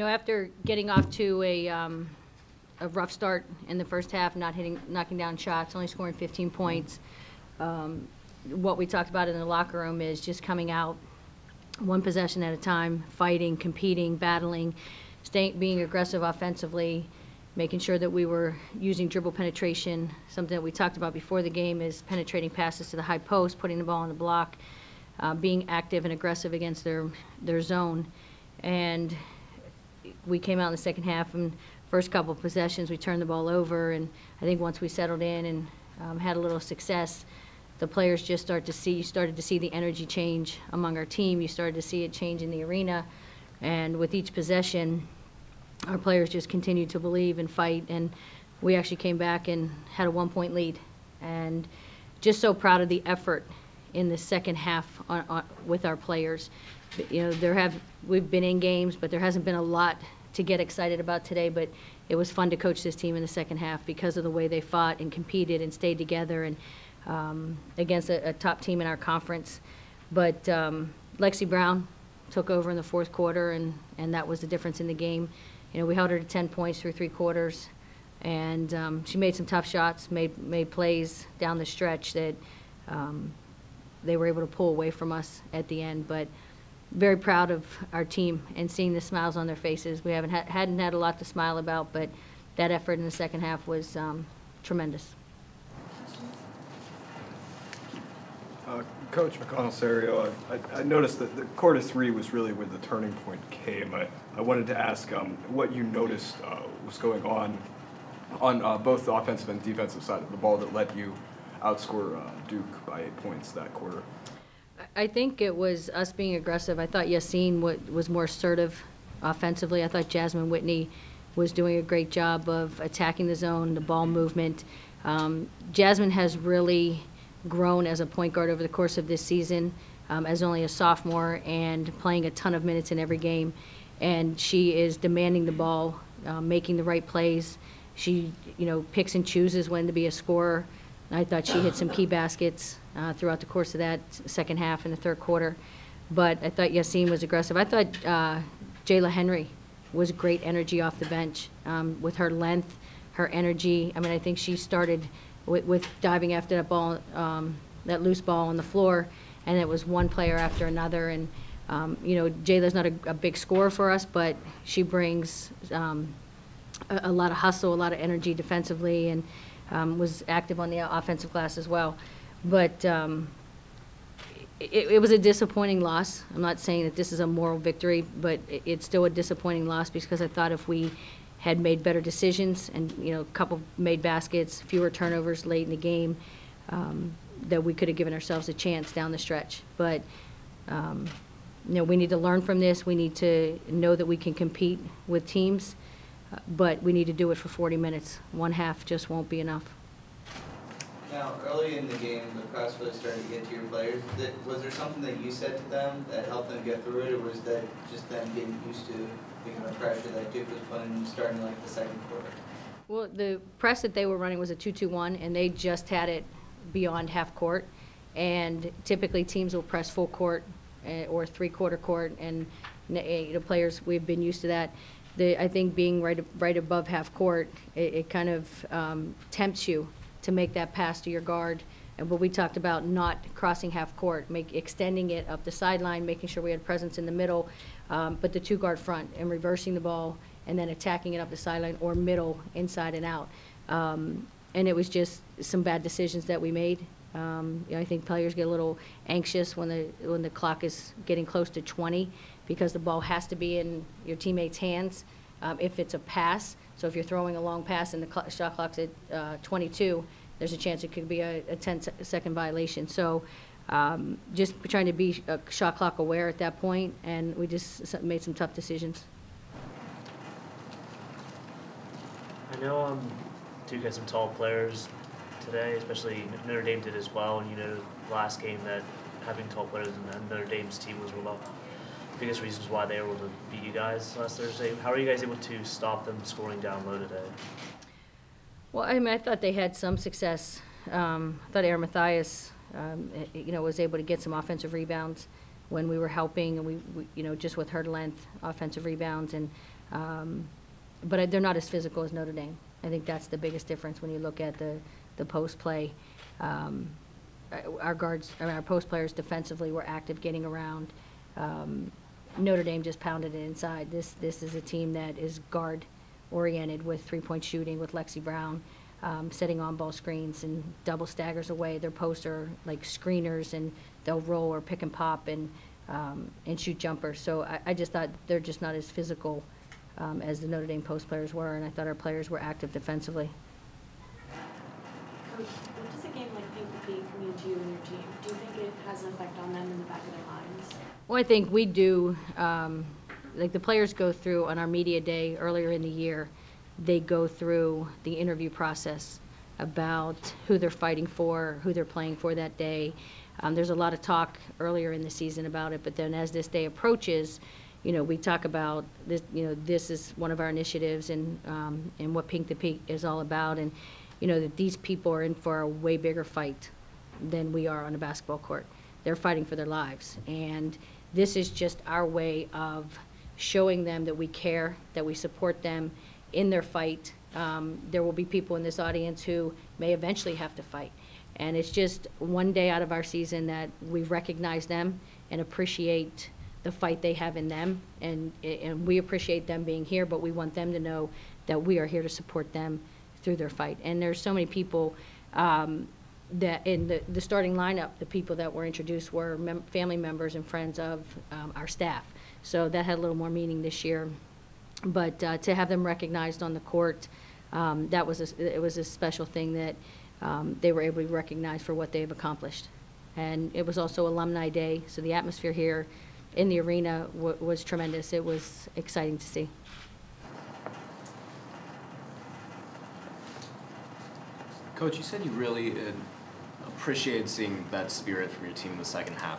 After getting off to a rough start in the first half, knocking down shots, only scoring 15 points, what we talked about in the locker room is just coming out one possession at a time, fighting, competing, battling, being aggressive offensively, making sure that we were using dribble penetration. Something that we talked about before the game is penetrating passes to the high post, putting the ball on the block, being active and aggressive against their zone. And we came out in the second half, and first couple of possessions we turned the ball over, and I think once we settled in and had a little success, the players just started to see the energy change among our team. You started to see it change in the arena, and with each possession, our players just continued to believe and fight, and we actually came back and had a 1-point lead. And just so proud of the effort in the second half with our players. We've been in games, but there hasn't been a lot to get excited about today, but it was fun to coach this team in the second half because of the way they fought and competed and stayed together and against a top team in our conference. But Lexi Brown took over in the fourth quarter, and that was the difference in the game. We held her to 10 points through 3 quarters, and she made some tough shots, made plays down the stretch that they were able to pull away from us at the end. But very proud of our team and seeing the smiles on their faces. We hadn't had a lot to smile about, but that effort in the second half was tremendous. Coach McConnell-Serio, I noticed that the quarter 3 was really where the turning point came. I wanted to ask what you noticed was going on both the offensive and defensive side of the ball that let you outscore Duke by 8 points that quarter. I think it was us being aggressive. I thought Yassine was more assertive offensively. I thought Jasmine Whitney was doing a great job of attacking the zone, the ball movement. Jasmine has really grown as a point guard over the course of this season as only a sophomore and playing a ton of minutes in every game. And she is demanding the ball, making the right plays. She, picks and chooses when to be a scorer. I thought she hit some key baskets throughout the course of that second half and the third quarter. But I thought Yassine was aggressive. I thought Jayla Henry was great energy off the bench with her length, her energy. I think she started with diving after that ball, that loose ball on the floor, and it was one player after another. And, Jayla's not a big scorer for us, but she brings a lot of hustle, a lot of energy defensively, and was active on the offensive glass as well. But it was a disappointing loss. I'm not saying that this is a moral victory, but it's still a disappointing loss because I thought if we had made better decisions and, a couple made baskets, fewer turnovers late in the game, that we could have given ourselves a chance down the stretch. But, we need to learn from this. We need to know that we can compete with teams, but we need to do it for 40 minutes. One half just won't be enough. Now, early in the game, the press really started to get to your players. Was there something that you said to them that helped them get through it, or was that just them getting used to the kind of pressure that Duke was putting starting the second quarter? Well, the press that they were running was a 2-2-1, and they just had it beyond half court. And typically teams will press full court or 3-quarter court, and players, we've been used to that. I think being right above half court, it kind of tempts you to make that pass to your guard. And what we talked about, not crossing half court, extending it up the sideline, making sure we had presence in the middle, but the 2-guard front and reversing the ball and then attacking it up the sideline or middle, inside and out. And it was just some bad decisions that we made. I think players get a little anxious when the clock is getting close to 20 because the ball has to be in your teammates' hands if it's a pass. So if you're throwing a long pass and the shot clock's at 22, there's a chance it could be a 10-second violation. So just trying to be shot clock aware at that point, and we just made some tough decisions. I know Duke had some tall players today, especially Notre Dame did as well. And last game that having tall players in Notre Dame's team was one of the biggest reasons why they were able to beat you guys last Thursday. How are you guys able to stop them scoring down low today? Well, I thought they had some success. I thought Aaron Mathias, was able to get some offensive rebounds when we were helping, and we just with her length, offensive rebounds, and But they're not as physical as Notre Dame. I think that's the biggest difference when you look at the post play. Our post players defensively were active, getting around. Notre Dame just pounded it inside. This is a team that is guard oriented with 3-point shooting with Lexi Brown, setting on ball screens and double staggers away. Their posts are like screeners, and they'll roll or pick and pop and shoot jumpers. So I just thought they're just not as physical as the Notre Dame post players were, and I thought our players were active defensively. Coach, what does a game like Pitt mean to you and your team? Do you think it has an effect on them in the back of their minds? Well, I think we do. Like the players go through on our media day earlier in the year, they go through the interview process about who they're fighting for, who they're playing for that day. There's a lot of talk earlier in the season about it, but then as this day approaches, we talk about this. This is one of our initiatives, and what Pink to Peak is all about, and that these people are in for a way bigger fight than we are on a basketball court. They're fighting for their lives, and this is just our way of showing them that we care, that we support them in their fight. There will be people in this audience who may eventually have to fight, and it's just one day out of our season that we recognize them and appreciate the fight they have in them, and we appreciate them being here, but we want them to know that we are here to support them through their fight. And there's so many people that in the starting lineup, the people that were introduced were family members and friends of our staff. So that had a little more meaning this year. But to have them recognized on the court, it was a special thing that they were able to be recognized for what they've accomplished. And it was also Alumni Day, so the atmosphere here in the arena was tremendous. It was exciting to see. Coach, you said you really appreciated seeing that spirit from your team in the second half.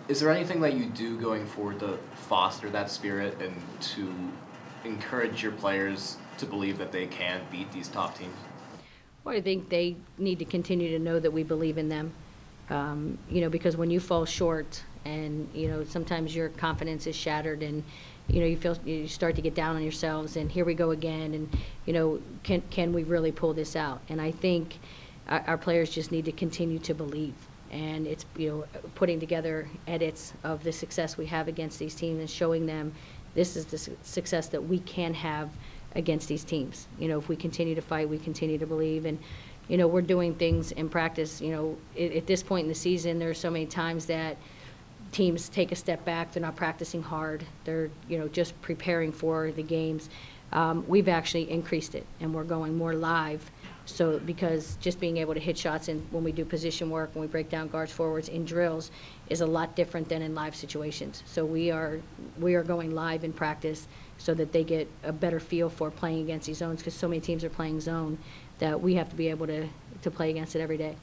Is there anything that you do going forward to foster that spirit and to encourage your players to believe that they can beat these top teams? Well, I think they need to continue to know that we believe in them. Because when you fall short and, sometimes your confidence is shattered and, you start to get down on yourselves, and here we go again, and, can we really pull this out? And I think our players just need to continue to believe. And it's, putting together edits of the success we have against these teams and showing them this is the success that we can have against these teams. If we continue to fight, we continue to believe. And, we're doing things in practice. At this point in the season, there are so many times that teams take a step back. They're not practicing hard. They're, just preparing for the games. We've actually increased it, and we're going more live. So because just being able to hit shots and when we do position work, when we break down guards forwards in drills is a lot different than in live situations. So we are going live in practice so that they get a better feel for playing against these zones, because so many teams are playing zone that we have to be able to play against it every day.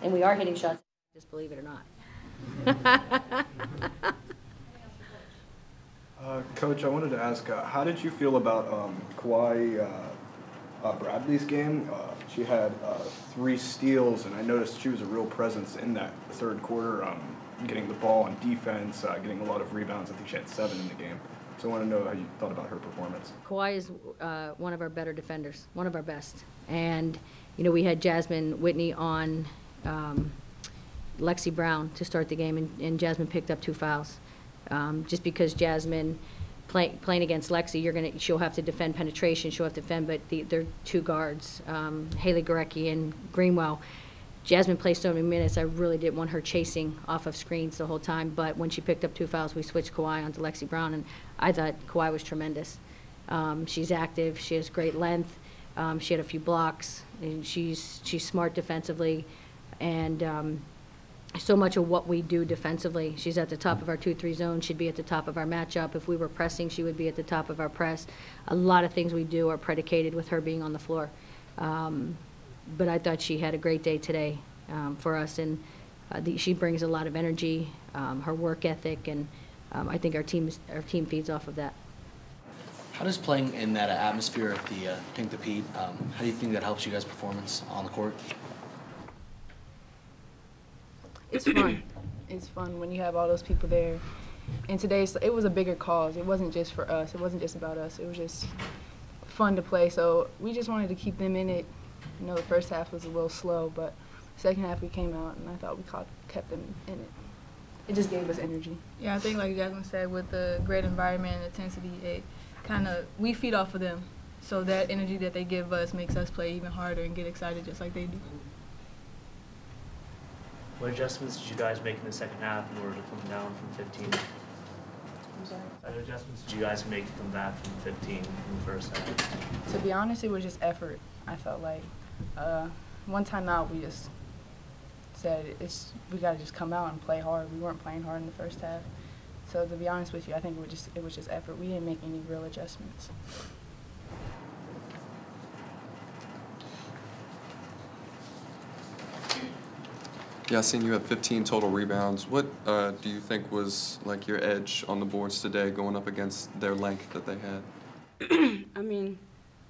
And we are hitting shots, just believe it or not. Coach, I wanted to ask, how did you feel about Kawhi Bradley's game? She had 3 steals, and I noticed she was a real presence in that third quarter, getting the ball on defense, getting a lot of rebounds. I think she had 7 in the game. So I want to know how you thought about her performance. Kawhi is one of our better defenders, one of our best. And, we had Jasmine Whitney on Lexi Brown to start the game, and Jasmine picked up 2 fouls. Just because Jasmine playing against Lexi, she'll have to defend penetration, she'll have to defend, but they're 2 guards, Haley Gorecki and Greenwell. Jasmine played so many minutes, I really didn't want her chasing off of screens the whole time, but when she picked up 2 fouls, we switched Kawhi onto Lexi Brown, and I thought Kawhi was tremendous. She's active, she has great length, she had a few blocks, and she's smart defensively, and so much of what we do defensively. She's at the top of our 2-3 zone. She'd be at the top of our matchup. If we were pressing, she would be at the top of our press. A lot of things we do are predicated with her being on the floor. But I thought she had a great day today for us, and she brings a lot of energy, her work ethic, and I think our team feeds off of that. How does playing in that atmosphere at the Pink to Pete, how do you think that helps you guys' performance on the court? It's fun. It's fun when you have all those people there. And today, it was a bigger cause. It wasn't just for us. It wasn't just about us. It was just fun to play. So we just wanted to keep them in it. You know, the first half was a little slow, but second half we came out, and I thought we kept them in it. It just gave us energy. Yeah, I think like Jasmine said, with the great environment and intensity, it we feed off of them. So that energy that they give us makes us play even harder and get excited just like they do. What adjustments did you guys make in the second half in order to come down from 15? I'm sorry. What adjustments did you guys make to come back from 15 in the first half? To be honest, it was just effort. I felt like one time out, we just said we got to just come out and play hard. We weren't playing hard in the first half. So to be honest with you, I think it was just effort. We didn't make any real adjustments. Yeah, I seen you had 15 total rebounds. What do you think was like your edge on the boards today going up against their length that they had? I mean,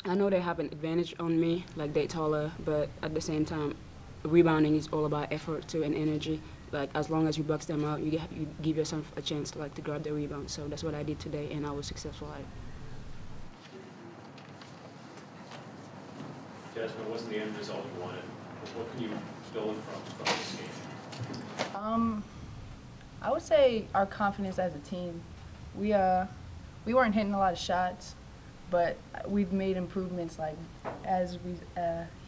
I know they have an advantage on me, like they're taller, but at the same time, rebounding is all about effort too and energy. Like as long as you box them out, you give yourself a chance to grab the rebound. So that's what I did today, and I was successful at it. Jasmine, wasn't the end result you wanted? What can you build from this game? I would say our confidence as a team. We weren't hitting a lot of shots, but we've made improvements. Like as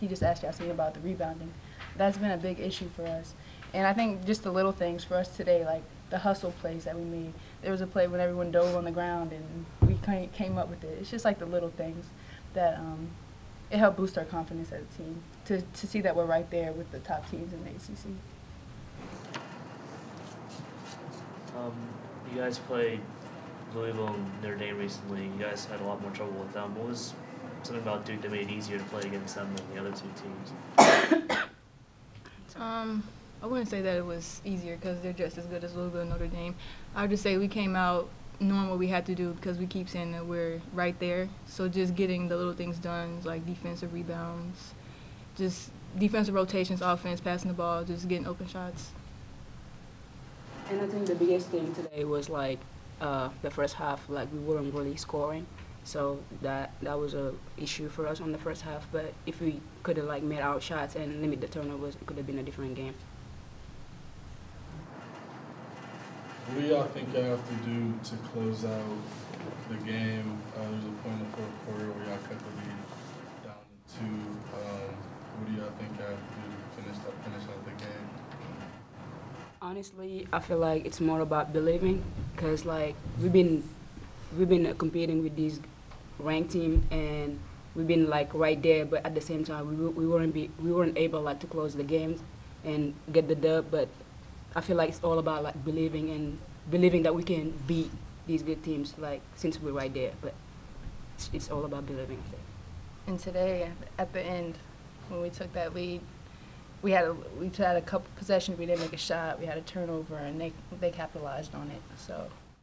he just asked Jasmine about the rebounding, that's been a big issue for us. And I think just the little things for us today, like the hustle plays that we made. There was a play when everyone dove on the ground and we came up with it. It's just like the little things that it helped boost our confidence as a team to see that we're right there with the top teams in the ACC. You guys played Louisville and Notre Dame recently. You guys had a lot more trouble with them. What was something about Duke that made it easier to play against them than the other two teams? I wouldn't say that it was easier because they're just as good as Louisville and Notre Dame. I would just say we came out knowing what we had to do because we keep saying that we're right there. So just getting the little things done, like defensive rebounds, just defensive rotations, offense, passing the ball, just getting open shots. And I think the biggest thing today was the first half, we weren't really scoring. So that was a issue for us on the first half. But if we could have made our shots and limit the turnovers, it could have been a different game. What do y'all think y'all have to do to close out the game? There's a point in the fourth quarter where y'all cut the lead down to 2. What do y'all think y'all have to do to finish out the game? Honestly, I feel like it's more about believing, because we've been competing with these ranked team and we've been right there, but at the same time we weren't able to close the games and get the dub. But I feel like it's all about believing and believing that we can beat these good teams since we're right there. But it's all about believing, I think. And today, at the end, when we took that lead, we had a couple possessions. We didn't make a shot. We had a turnover, and they capitalized on it. So